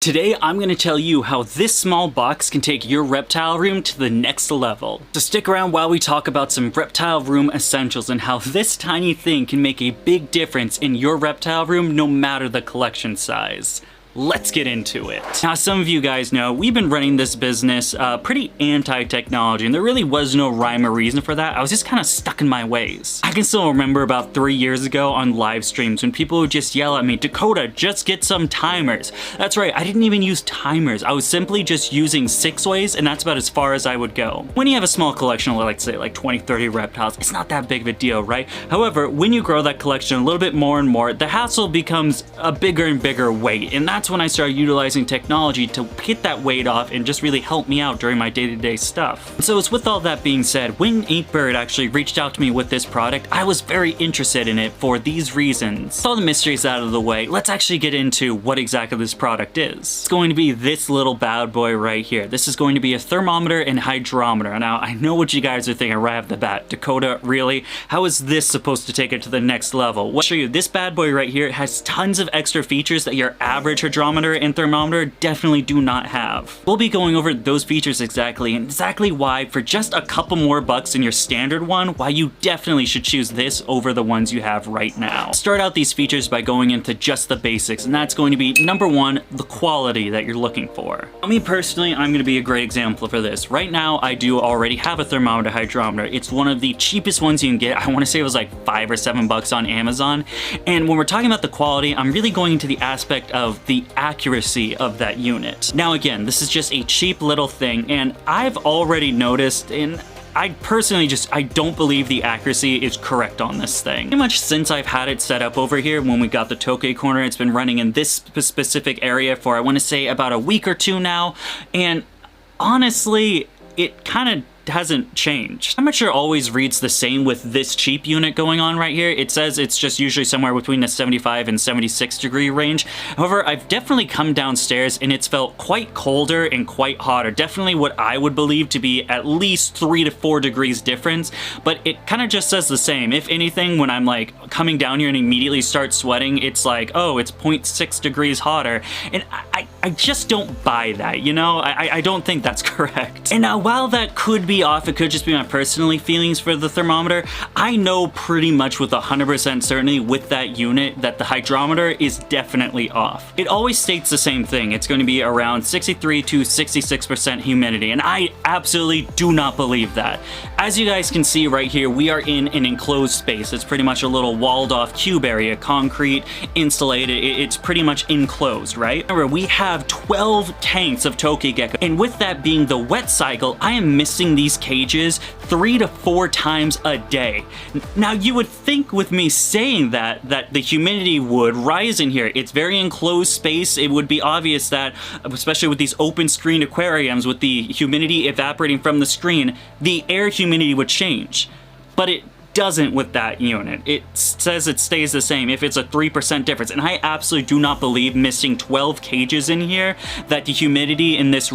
Today, I'm going to tell you how this small box can take your reptile room to the next level. So stick around while we talk about some reptile room essentials and how this tiny thing can make a big difference in your reptile room no matter the collection size. Let's get into it. Now, some of you guys know we've been running this business pretty anti-technology, and there really was no rhyme or reason for that. I was just kind of stuck in my ways. I can still remember about 3 years ago on live streams when people would just yell at me, "Dakota, just get some timers." That's right, I didn't even use timers. I was simply just using 6-ways, and that's about as far as I would go. When you have a small collection of, like, say, like 20, 30 reptiles, it's not that big of a deal, right? However, when you grow that collection a little bit more and more, the hassle becomes a bigger and bigger weight, and that's when I started utilizing technology to get that weight off and just really help me out during my day-to-day stuff. So it's with all that being said, when Inkbird actually reached out to me with this product, I was very interested in it for these reasons. With all the mysteries out of the way, let's actually get into what exactly this product is. It's going to be this little bad boy right here. This is going to be a thermometer and hydrometer. Now, I know what you guys are thinking right off the bat. Dakota, really? How is this supposed to take it to the next level? Well, I'll show you. This bad boy right here has tons of extra features that your average hydrometer and thermometer definitely do not have. We'll be going over those features exactly and exactly why, for just a couple more bucks than your standard one, why you definitely should choose this over the ones you have right now. Start out these features by going into just the basics, and that's going to be number one, the quality that you're looking for. Me personally, I'm going to be a great example for this. Right now, I do already have a thermometer hydrometer. It's one of the cheapest ones you can get. I want to say it was like $5 or $7 on Amazon. And when we're talking about the quality, I'm really going into the aspect of the accuracy of that unit. Now again, this is just a cheap little thing, and I've already noticed, and I personally I don't believe the accuracy is correct on this thing. Pretty much since I've had it set up over here when we got the Tokay corner, it's been running in this specific area for, I want to say, about a week or two now, and honestly, it kind of hasn't changed. Temperature always reads the same with this cheap unit going on right here. It says it's just usually somewhere between the 75 and 76 degree range. However, I've definitely come downstairs and it's felt quite colder and quite hotter. Definitely what I would believe to be at least 3 to 4 degrees difference, but it kind of just says the same. If anything, when I'm like coming down here and immediately start sweating, it's like, oh, it's 0.6 degrees hotter. And I just don't buy that, you know? I don't think that's correct. And now, while that could be off, it could just be my personal feelings for the thermometer, I know pretty much with 100% certainty with that unit that the hydrometer is definitely off. It always states the same thing. It's going to be around 63 to 66% humidity, and I absolutely do not believe that. As you guys can see right here, we are in an enclosed space. It's pretty much a little walled off cube area, concrete, insulated. It's pretty much enclosed, right? Remember, we have 12 tanks of Tokay gecko, and with that being the wet cycle, I am missing these cages 3 to 4 times a day. Now, you would think with me saying that the humidity would rise in here. It's very enclosed space. It would be obvious that, especially with these open screen aquariums, with the humidity evaporating from the screen, the air humidity would change. But it doesn't with that unit. It says it stays the same if it's a 3% difference, and I absolutely do not believe, missing 12 cages in here, that the humidity in this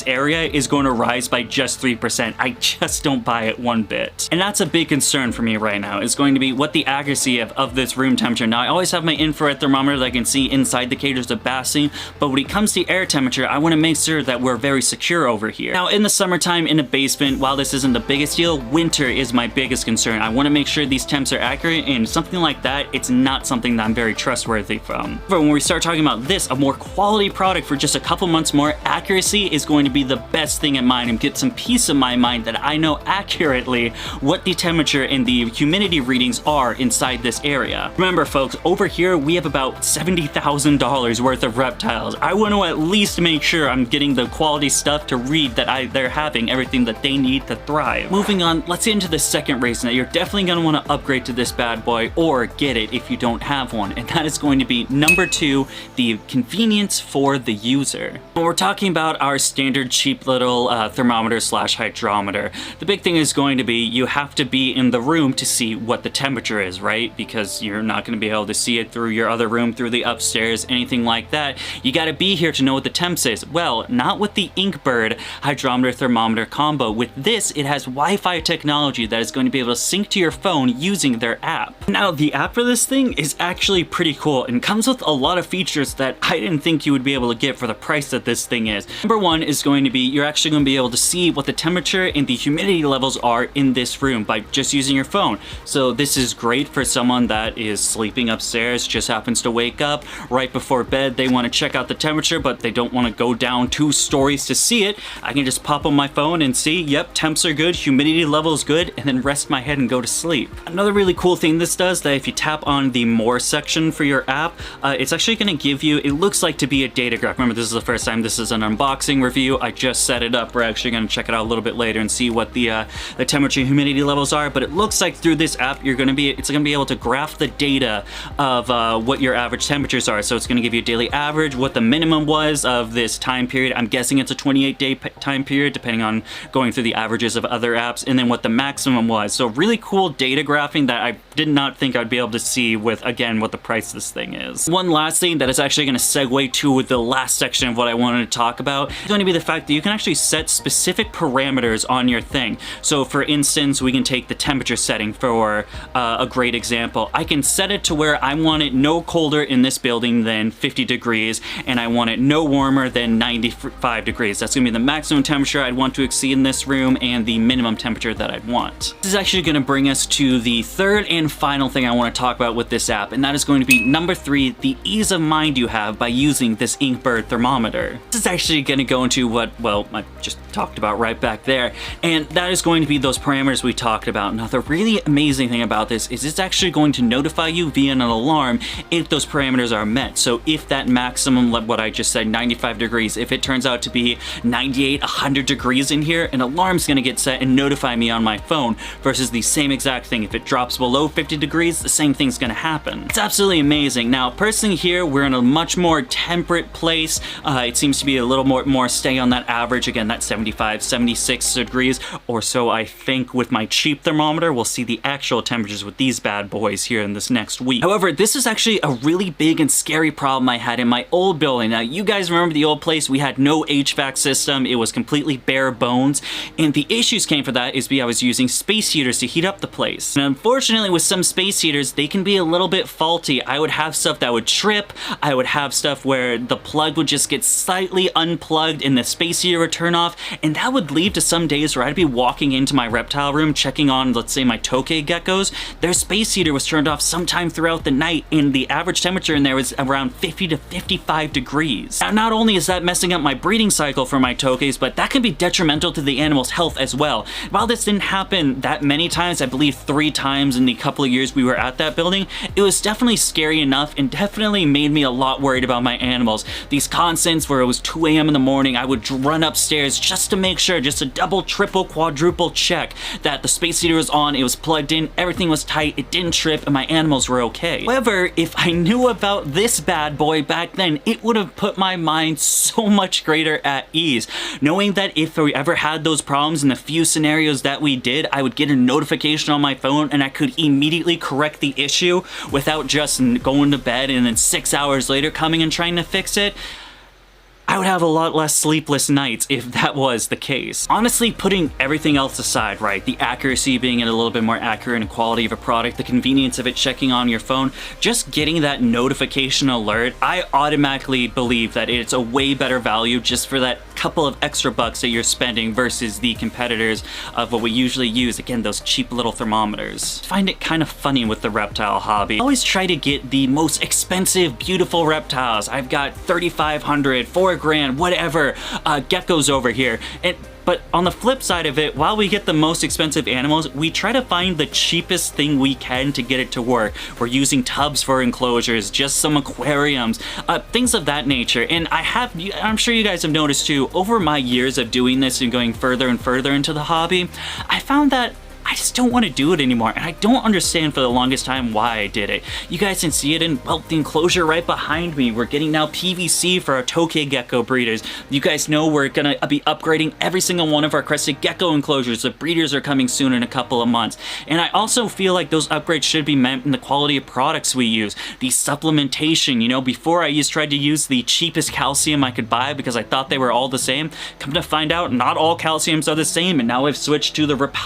area is going to rise by just 3%. I just don't buy it one bit. And that's a big concern for me right now, is going to be what the accuracy of this room temperature. Now, I always have my infrared thermometer that I can see inside the cages of basking, but when it comes to air temperature, I want to make sure that we're very secure over here. Now, in the summertime, in a basement, while this isn't the biggest deal, winter is my biggest concern. I want to make sure these temps are accurate, and something like that, it's not something that I'm very trustworthy from. But when we start talking about this, a more quality product for just a couple months more, accuracy is going to be the best thing in mind, and get some peace of my mind that I know accurately what the temperature and the humidity readings are inside this area. Remember, folks, over here we have about $70,000 worth of reptiles. I want to at least make sure I'm getting the quality stuff to read that they're having everything that they need to thrive. Moving on, let's get into the second reason that you're definitely going to want to upgrade to this bad boy, or get it if you don't have one, and that is going to be number 2, the convenience for the user. When we're talking about our standard cheap little thermometer slash hydrometer, the big thing is going to be you have to be in the room to see what the temperature is, right? Because you're not going to be able to see it through your other room, through the upstairs, anything like that. You got to be here to know what the temps is. Well, not with the Inkbird hydrometer thermometer combo. With this, it has Wi-Fi technology that is going to be able to sync to your phone using their app. Now, the app for this thing is actually pretty cool and comes with a lot of features that I didn't think you would be able to get for the price that this thing is. Number one is going to be you're actually going to be able to see what the temperature and the humidity levels are in this room by just using your phone. So this is great for someone that is sleeping upstairs, just happens to wake up right before bed. They want to check out the temperature, but they don't want to go down 2 stories to see it. I can just pop on my phone and see, yep, temps are good, humidity level is good, and then rest my head and go to sleep. Another really cool thing this does, that if you tap on the more section for your app, it's actually going to give you, it looks like to be a data graph. Remember, this is the first time this is an unboxing review. I just set it up. We're actually going to check it out a little bit later and see what the temperature and humidity levels are, but it looks like through this app it's going to be able to graph the data of what your average temperatures are. So it's going to give you a daily average, what the minimum was of this time period. I'm guessing it's a 28-day time period, depending on going through the averages of other apps, and then what the maximum was. So really cool data graphing that I did not think I'd be able to see with, again, what the price of this thing is. One last thing that is actually going to segue to the last section of what I wanted to talk about is going to be the fact that you can actually set specific parameters on your thing. So for instance, we can take the temperature setting for a great example. I can set it to where I want it no colder in this building than 50 degrees, and I want it no warmer than 95 degrees. That's going to be the maximum temperature I'd want to exceed in this room and the minimum temperature that I'd want. This is actually going to bring us to the third and final thing I want to talk about with this app, and that is going to be number 3, the ease of mind you have by using this Inkbird thermometer. This is actually going to go into what, well, I just talked about right back there, and that is going to be those parameters we talked about. Now, the really amazing thing about this is it's actually going to notify you via an alarm if those parameters are met. So if that maximum, what I just said, 95 degrees, if it turns out to be 98, 100 degrees in here, an alarm's going to get set and notify me on my phone, versus the same exact thing. If it drops below 50 degrees, the same thing's going to happen. It's absolutely amazing. Now, personally here, we're in a much more temperate place. It seems to be a little more stay on that average, again, that 75, 76 degrees or so. I think with my cheap thermometer, we'll see the actual temperatures with these bad boys here in this next week. However, this is actually a really big and scary problem I had in my old building. Now, you guys remember the old place? We had no HVAC system. It was completely bare bones, and the issues came for that is because I was using space heaters to heat up the place. And unfortunately, with some space heaters, they can be a little bit faulty. I would have stuff that would trip. I would have stuff where the plug would just get slightly unplugged and the space heater would turn off, and that would lead to some days where I'd be walking into my reptile room checking on, let's say, my tokay geckos. Their space heater was turned off sometime throughout the night, and the average temperature in there was around 50 to 55 degrees. Now, not only is that messing up my breeding cycle for my tokays, but that can be detrimental to the animal's health as well. While this didn't happen that many times, I believe 3 times in the couple of years we were at that building, it was definitely scary enough and definitely made me a lot worried about my animals. These constants where it was 2 a.m. in the morning, I would run upstairs just to make sure, just to double, triple, quadruple check that the space heater was on, it was plugged in, everything was tight, it didn't trip, and my animals were okay. However, if I knew about this bad boy back then, it would have put my mind so much greater at ease. Knowing that if we ever had those problems in the few scenarios that we did, I would get a notification on my phone and I could immediately correct the issue without just going to bed and then 6 hours later coming and trying to fix it. I would have a lot less sleepless nights if that was the case. Honestly, putting everything else aside, right, the accuracy being a little bit more accurate and quality of a product, the convenience of it checking on your phone, just getting that notification alert, I automatically believe that it's a way better value just for that couple of extra bucks that you're spending versus the competitors of what we usually use, again, those cheap little thermometers. I find it kind of funny with the reptile hobby. I always try to get the most expensive, beautiful reptiles. I've got 3,500, $4 grand, whatever, geckos over here. But on the flip side of it, while we get the most expensive animals, we try to find the cheapest thing we can to get it to work. We're using tubs for enclosures, just some aquariums, things of that nature. And I'm sure you guys have noticed too, over my years of doing this and going further and further into the hobby, I found that I just don't want to do it anymore, and I don't understand for the longest time why I did it. You guys can see it in, well, the enclosure right behind me. We're getting now PVC for our tokay gecko breeders. You guys know we're gonna be upgrading every single one of our crested gecko enclosures. The breeders are coming soon in a couple of months. And I also feel like those upgrades should be meant in the quality of products we use. The supplementation, you know, before I tried to use the cheapest calcium I could buy because I thought they were all the same. Come to find out, not all calciums are the same, and now I've switched to the Reptile.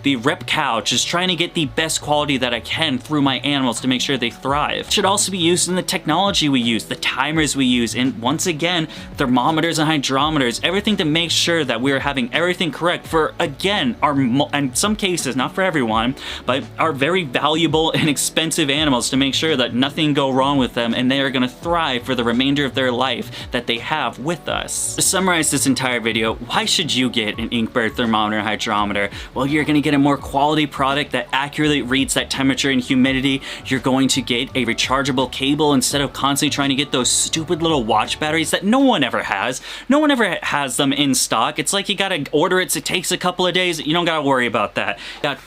the rep couch, just trying to get the best quality that I can through my animals to make sure they thrive. It should also be used in the technology we use, the timers we use, and once again, thermometers and hydrometers, everything to make sure that we're having everything correct for, again, in some cases, not for everyone, but our very valuable and expensive animals, to make sure that nothing go wrong with them and they are going to thrive for the remainder of their life that they have with us. To summarize this entire video, why should you get an Inkbird thermometer and hydrometer? Well, you're going to get a more quality product that accurately reads that temperature and humidity. You're going to get a rechargeable cable instead of constantly trying to get those stupid little watch batteries that no one ever has. No one ever has them in stock. It's like you gotta order it, so it takes a couple of days. You don't gotta worry about that. Got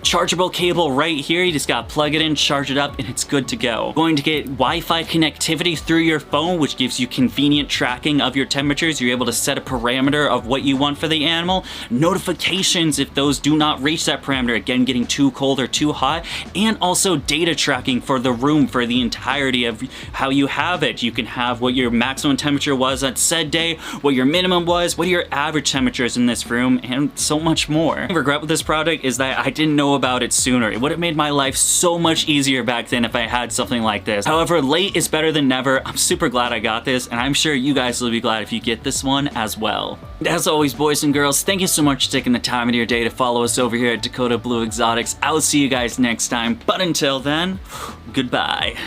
chargeable cable right here. You just gotta plug it in, charge it up, and it's good to go. Going to get Wi-Fi connectivity through your phone, which gives you convenient tracking of your temperatures. You're able to set a parameter of what you want for the animal. Notifications if those do not reach that parameter, again, getting too cold or too hot, and also data tracking for the room for the entirety of how you have it. You can have what your maximum temperature was at said day, what your minimum was, what are your average temperatures in this room, and so much more. The regret with this product is that I didn't know about it sooner. It would have made my life so much easier back then if I had something like this. However, late is better than never. I'm super glad I got this, and I'm sure you guys will be glad if you get this one as well. And as always, boys and girls, thank you so much for taking the time of your day to follow us over here at Dakota Blue Exotics. I will see you guys next time, but until then, goodbye.